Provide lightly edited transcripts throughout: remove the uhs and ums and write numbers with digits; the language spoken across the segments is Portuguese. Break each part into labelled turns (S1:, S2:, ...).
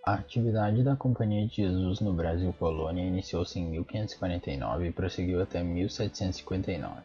S1: A atividade da Companhia de Jesus no Brasil Colônia iniciou-se em 1549 e prosseguiu até 1759.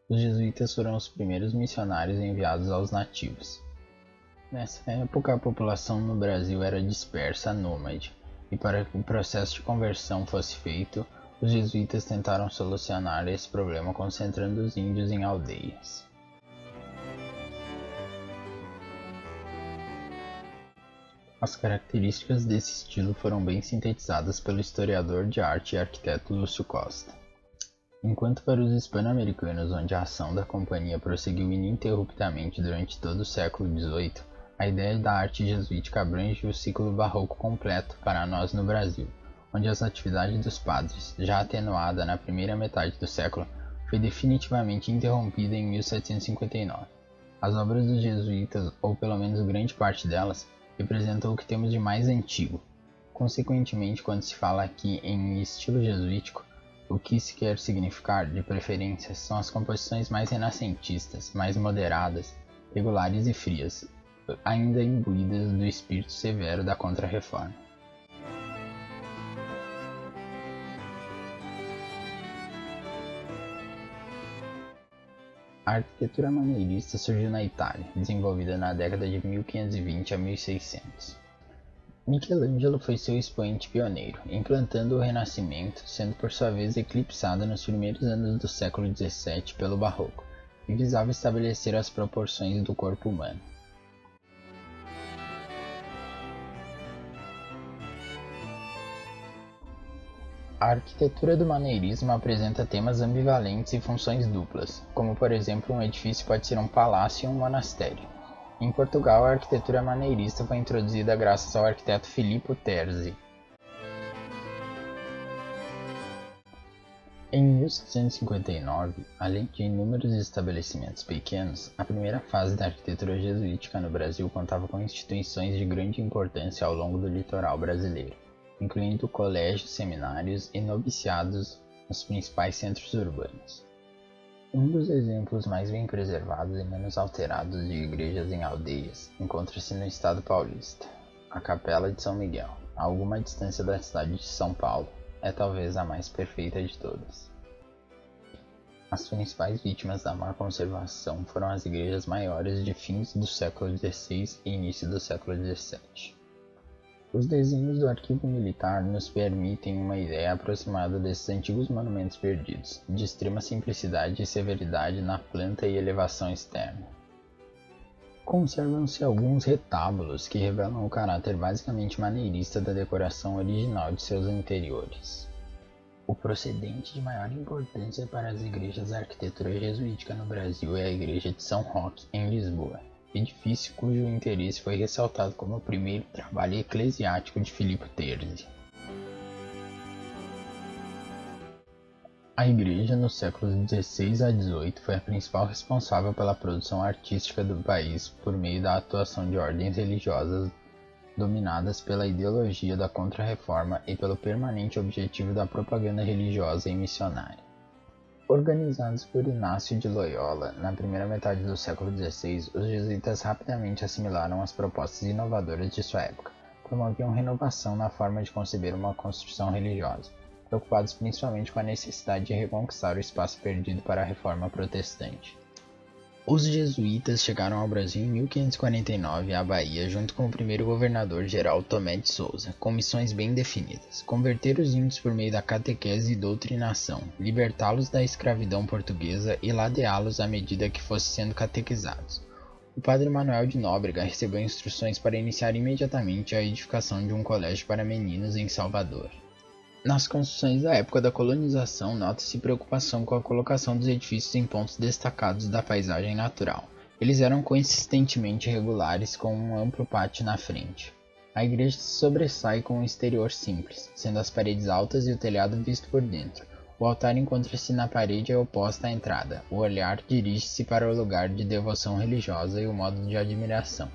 S1: Os jesuítas foram os primeiros missionários enviados aos nativos. Nessa época, a população no Brasil era dispersa, nômade, e para que o processo de conversão fosse feito, os jesuítas tentaram solucionar esse problema concentrando os índios em aldeias. As características desse estilo foram bem sintetizadas pelo historiador de arte e arquiteto Lúcio Costa. Enquanto para os hispano-americanos, onde a ação da companhia prosseguiu ininterruptamente durante todo o século XVIII, a ideia da arte jesuítica abrange o ciclo barroco completo para nós no Brasil, onde as atividades dos padres, já atenuada na primeira metade do século, foi definitivamente interrompida em 1759. As obras dos jesuítas, ou pelo menos grande parte delas, representam o que temos de mais antigo. Consequentemente, quando se fala aqui em estilo jesuítico, o que se quer significar, de preferência, são as composições mais renascentistas, mais moderadas, regulares e frias, ainda imbuídas do espírito severo da Contra-Reforma. A arquitetura maneirista surgiu na Itália, desenvolvida na década de 1520 a 1600. Michelangelo foi seu expoente pioneiro, implantando o Renascimento, sendo por sua vez eclipsado nos primeiros anos do século XVII pelo Barroco, e visava estabelecer as proporções do corpo humano. A arquitetura do maneirismo apresenta temas ambivalentes e funções duplas, como por exemplo um edifício pode ser um palácio ou um monastério. Em Portugal, a arquitetura maneirista foi introduzida graças ao arquiteto Filippo Terzi. Em 1759, além de inúmeros estabelecimentos pequenos, a primeira fase da arquitetura jesuítica no Brasil contava com instituições de grande importância ao longo do litoral brasileiro, incluindo colégios, seminários e noviciados nos principais centros urbanos. Um dos exemplos mais bem preservados e menos alterados de igrejas em aldeias encontra-se no estado paulista. A Capela de São Miguel, a alguma distância da cidade de São Paulo, é talvez a mais perfeita de todas. As principais vítimas da má conservação foram as igrejas maiores de fins do século XVI e início do século XVII. Os desenhos do arquivo militar nos permitem uma ideia aproximada desses antigos monumentos perdidos, de extrema simplicidade e severidade na planta e elevação externa. Conservam-se alguns retábulos que revelam o caráter basicamente maneirista da decoração original de seus interiores. O procedente de maior importância para as igrejas da arquitetura jesuítica no Brasil é a Igreja de São Roque, em Lisboa, edifício cujo interesse foi ressaltado como o primeiro trabalho eclesiástico de Filippo Terzi. A igreja, nos séculos XVI a XVIII, foi a principal responsável pela produção artística do país por meio da atuação de ordens religiosas dominadas pela ideologia da Contra-Reforma e pelo permanente objetivo da propaganda religiosa e missionária. Organizados por Inácio de Loyola, na primeira metade do século XVI, os jesuítas rapidamente assimilaram as propostas inovadoras de sua época, promoviam renovação na forma de conceber uma construção religiosa, preocupados principalmente com a necessidade de reconquistar o espaço perdido para a reforma protestante. Os jesuítas chegaram ao Brasil em 1549 à Bahia junto com o primeiro governador-geral Tomé de Souza, com missões bem definidas: converter os índios por meio da catequese e doutrinação, libertá-los da escravidão portuguesa e ladeá-los à medida que fossem sendo catequizados. O padre Manuel de Nóbrega recebeu instruções para iniciar imediatamente a edificação de um colégio para meninos em Salvador. Nas construções da época da colonização, nota-se preocupação com a colocação dos edifícios em pontos destacados da paisagem natural. Eles eram consistentemente regulares, com um amplo pátio na frente. A igreja se sobressai com um exterior simples, sendo as paredes altas e o telhado visto por dentro. O altar encontra-se na parede oposta à entrada. O olhar dirige-se para o lugar de devoção religiosa e o modo de admiração,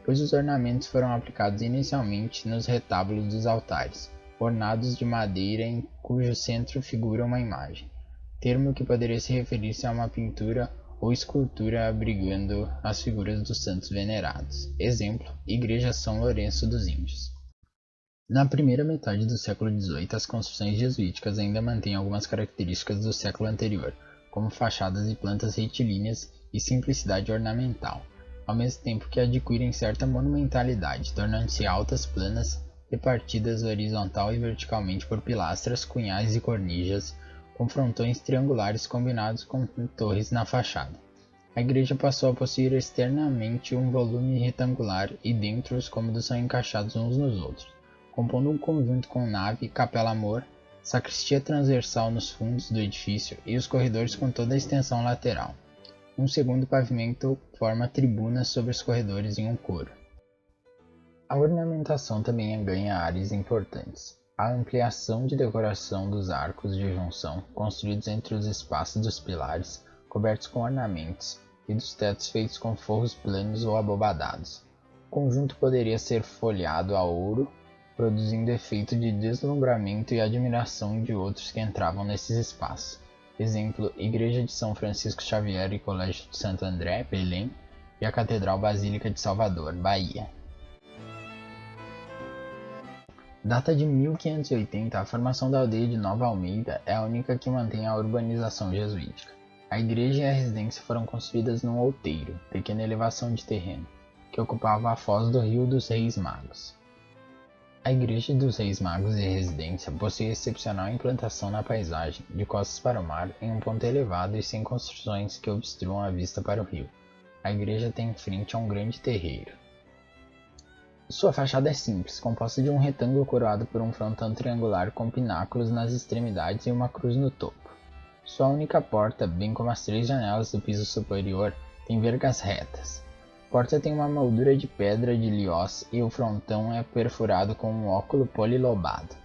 S1: pois os ornamentos foram aplicados inicialmente nos retábulos dos altares, ornados de madeira em cujo centro figura uma imagem, termo que poderia se referir-se a uma pintura ou escultura abrigando as figuras dos santos venerados. Exemplo: Igreja São Lourenço dos Índios. Na primeira metade do século XVIII, as construções jesuíticas ainda mantêm algumas características do século anterior, como fachadas e plantas retilíneas e simplicidade ornamental, ao mesmo tempo que adquirem certa monumentalidade, tornando-se altas, planas, repartidas horizontal e verticalmente por pilastras, cunhais e cornijas, com frontões triangulares combinados com torres na fachada. A igreja passou a possuir externamente um volume retangular e dentro os cômodos são encaixados uns nos outros, compondo um conjunto com nave, capela-mor, sacristia transversal nos fundos do edifício e os corredores com toda a extensão lateral. Um segundo pavimento forma tribunas sobre os corredores em um coro. A ornamentação também ganha áreas importantes. A ampliação de decoração dos arcos de junção, construídos entre os espaços dos pilares, cobertos com ornamentos, e dos tetos feitos com forros planos ou abobadados. O conjunto poderia ser folhado a ouro, produzindo efeito de deslumbramento e admiração de outros que entravam nesses espaços. Exemplo, Igreja de São Francisco Xavier e Colégio de Santo André, Belém, e a Catedral Basílica de Salvador, Bahia. Data de 1580, a formação da aldeia de Nova Almeida é a única que mantém a urbanização jesuítica. A igreja e a residência foram construídas num outeiro, pequena elevação de terreno, que ocupava a foz do Rio dos Reis Magos. A Igreja dos Reis Magos e a residência possui excepcional implantação na paisagem, de costas para o mar, em um ponto elevado e sem construções que obstruam a vista para o rio. A igreja tem em frente a um grande terreiro. Sua fachada é simples, composta de um retângulo coroado por um frontão triangular com pináculos nas extremidades e uma cruz no topo. Sua única porta, bem como as 3 janelas do piso superior, tem vergas retas. A porta tem uma moldura de pedra de Liós e o frontão é perfurado com um óculo polilobado.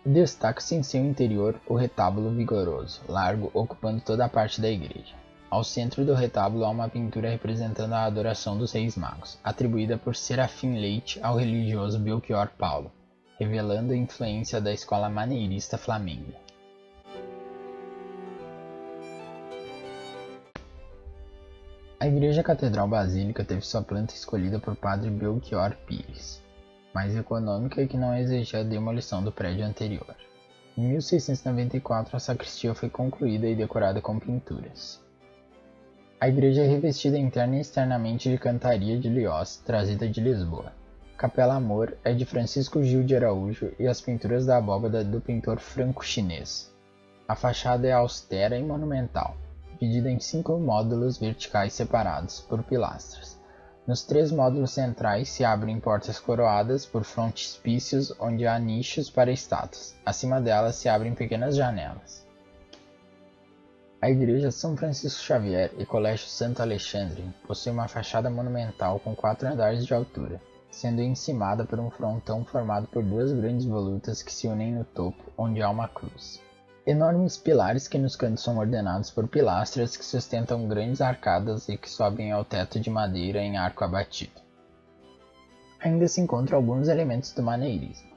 S1: Destaca-se em seu interior o retábulo vigoroso, largo, ocupando toda a parte da igreja. Ao centro do retábulo há uma pintura representando a adoração dos Reis Magos, atribuída por Serafim Leite ao religioso Belchior Paulo, revelando a influência da escola maneirista flamenga. A Igreja Catedral Basílica teve sua planta escolhida por Padre Belchior Pires, mais econômica e que não exigia a demolição do prédio anterior. Em 1694, a sacristia foi concluída e decorada com pinturas. A igreja é revestida interna e externamente de cantaria de Liós, trazida de Lisboa. Capela Amor é de Francisco Gil de Araújo e as pinturas da abóbada do pintor franco-chinês. A fachada é austera e monumental, dividida em 5 módulos verticais separados por pilastras. Nos 3 módulos centrais se abrem portas coroadas por frontispícios onde há nichos para estátuas. Acima delas se abrem pequenas janelas. A Igreja São Francisco Xavier e Colégio Santo Alexandre possui uma fachada monumental com 4 andares de altura, sendo encimada por um frontão formado por 2 grandes volutas que se unem no topo, onde há uma cruz. Enormes pilares que nos cantos são ordenados por pilastras que sustentam grandes arcadas e que sobem ao teto de madeira em arco abatido. Ainda se encontram alguns elementos do maneirismo.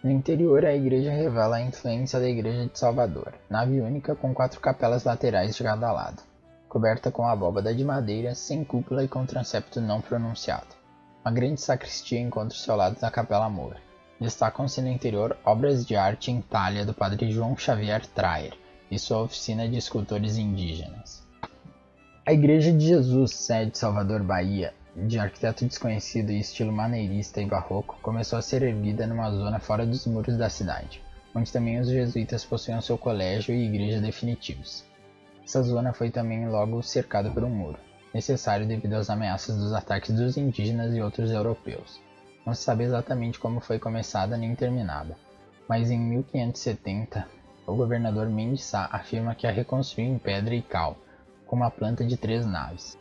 S1: No interior, a igreja revela a influência da Igreja de Salvador, nave única com 4 capelas laterais de cada lado, coberta com abóbada de madeira, sem cúpula e com transepto não pronunciado. Uma grande sacristia encontra-se ao lado da Capela Amor. Destacam-se no interior obras de arte em talha do padre João Xavier Traer e sua oficina de escultores indígenas. A Igreja de Jesus, sede de Salvador, Bahia, de arquiteto desconhecido e estilo maneirista e barroco, começou a ser erguida numa zona fora dos muros da cidade, onde também os jesuítas possuíam seu colégio e igreja definitivos. Essa zona foi também logo cercada por um muro, necessário devido às ameaças dos ataques dos indígenas e outros europeus. Não se sabe exatamente como foi começada nem terminada, mas em 1570, o governador Mendes Sá afirma que a reconstruiu em pedra e cal, com uma planta de 3 naves.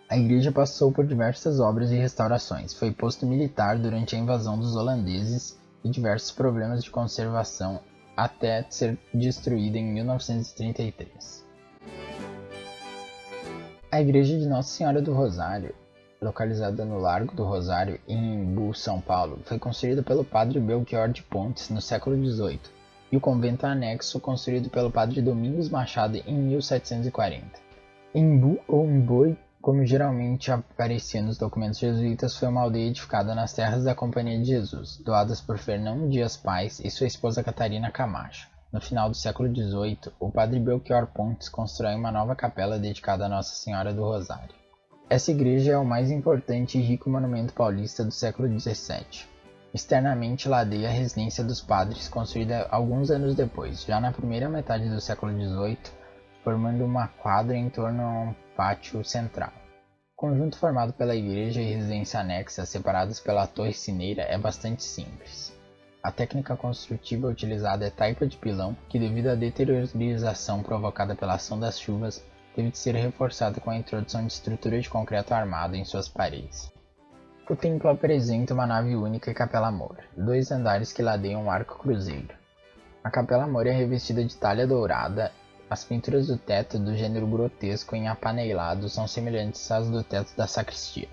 S1: A igreja passou por diversas obras e restaurações, foi posto militar durante a invasão dos holandeses e diversos problemas de conservação até ser destruída em 1933. A Igreja de Nossa Senhora do Rosário, localizada no Largo do Rosário, em Embu, São Paulo, foi construída pelo padre Belchior de Pontes no século XVIII, e o convento anexo construído pelo padre Domingos Machado em 1740. Embu ou Emboi Como geralmente aparecia nos documentos jesuítas, foi uma aldeia edificada nas terras da Companhia de Jesus, doadas por Fernão Dias Pais e sua esposa Catarina Camacho. No final do século XVIII, o padre Belchior Pontes constrói uma nova capela dedicada a Nossa Senhora do Rosário. Essa igreja é o mais importante e rico monumento paulista do século XVII. Externamente ladeia a residência dos padres, construída alguns anos depois, já na primeira metade do século XVIII, formando uma quadra em torno a um pátio central. O conjunto formado pela igreja e residência anexa, separadas pela torre sineira, é bastante simples. A técnica construtiva utilizada é taipa de pilão, que devido à deteriorização provocada pela ação das chuvas, teve de ser reforçada com a introdução de estrutura de concreto armado em suas paredes. O templo apresenta uma nave única e capela-mor, 2 andares que ladeiam um arco-cruzeiro. A capela-mor é revestida de talha dourada. As pinturas do teto, do gênero grotesco em apaneilado, são semelhantes às do teto da sacristia.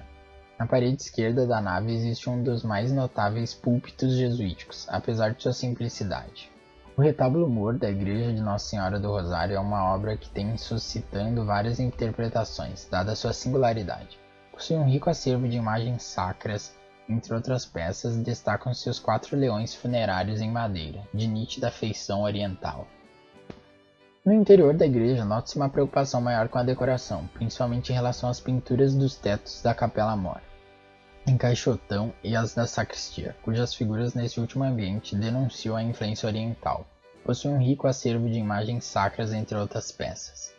S1: Na parede esquerda da nave existe um dos mais notáveis púlpitos jesuíticos, apesar de sua simplicidade. O retábulo-mor da Igreja de Nossa Senhora do Rosário é uma obra que tem suscitando várias interpretações, dada sua singularidade. Possui um rico acervo de imagens sacras, entre outras peças, destacam-se seus 4 leões funerários em madeira, de nítida feição oriental. No interior da igreja, nota-se uma preocupação maior com a decoração, principalmente em relação às pinturas dos tetos da capela-mor, em caixotão, e as da sacristia, cujas figuras nesse último ambiente denunciam a influência oriental. Possui um rico acervo de imagens sacras, entre outras peças.